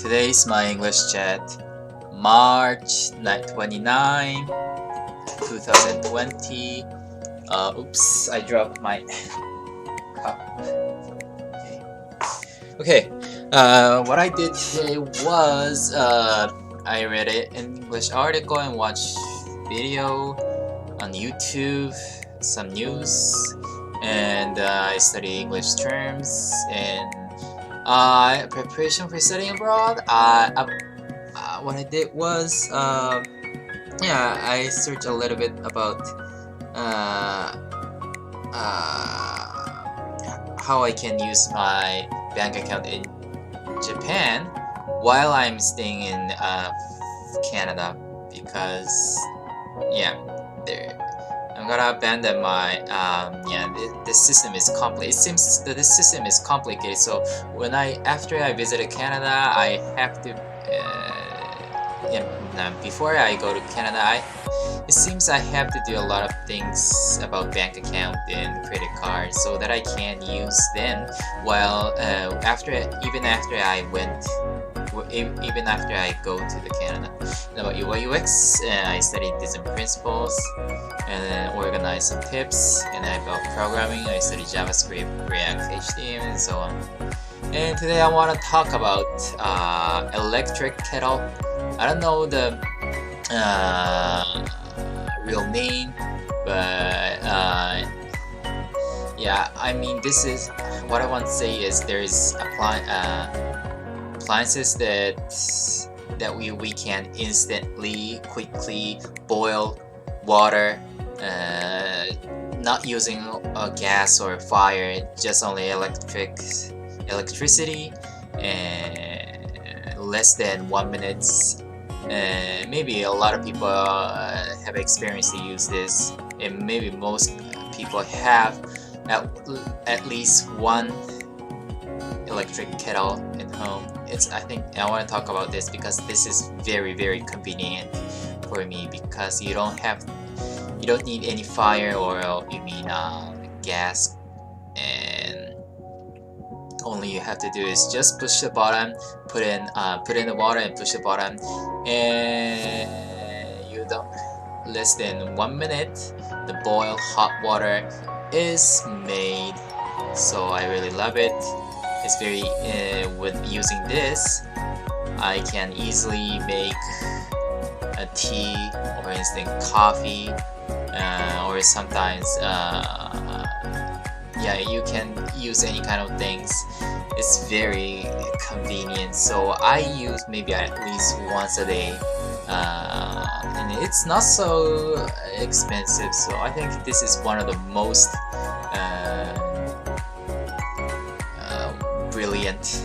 Today's my English chat, March 29, 2020. Oops, I dropped my cup. Okay, what I did today was I read an English article and watched video on YouTube, some news, and I study English terms and preparation for studying abroad. What I did was yeah, I searched a little bit about uh, how I can use my bank account in Japan while I'm staying in Canada, because yeah, there I'm gonna abandon my yeah, the system is complicated. It seems that this system is complicated, so after I visited Canada, I have to before I go to Canada, it seems I have to do a lot of things about bank account and credit cards so that I can use them while even after I go to the Canada. And about UI UX, I studied design principles and then organized some tips. And about programming, I studied JavaScript, React, HTML, and so on. And today I want to talk about electric kettle. I don't know the real name, but yeah, I mean, this is what I want to say is there's appliances that we can instantly, quickly boil water, not using gas or fire, just only electricity, and less than 1 minute. Maybe a lot of people have experienced to use this, and maybe most people have at least one electric kettle at home. I think I want to talk about this because this is very convenient for me, because you don't need any fire or gas, and only you have to do is just push the button, put in the water and push the button, and you don't less than 1 minute the boiled hot water is made. So I really love it. It's very with using this I can easily make a tea or instant coffee, or sometimes yeah, you can use any kind of things. It's very convenient, so I use maybe at least once a day, and it's not so expensive, so I think this is one of the most brilliant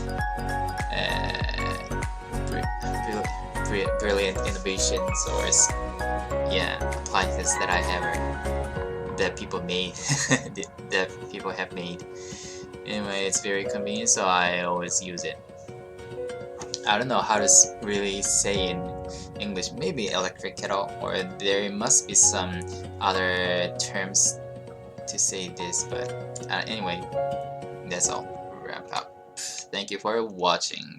brilliant innovations, or yeah, appliances that people made that people have made. Anyway, it's very convenient, so I always use it. I don't know how to really say in English, maybe electric kettle, or there must be some other terms to say this, but anyway, that's all. Wrap up. Thank you for watching.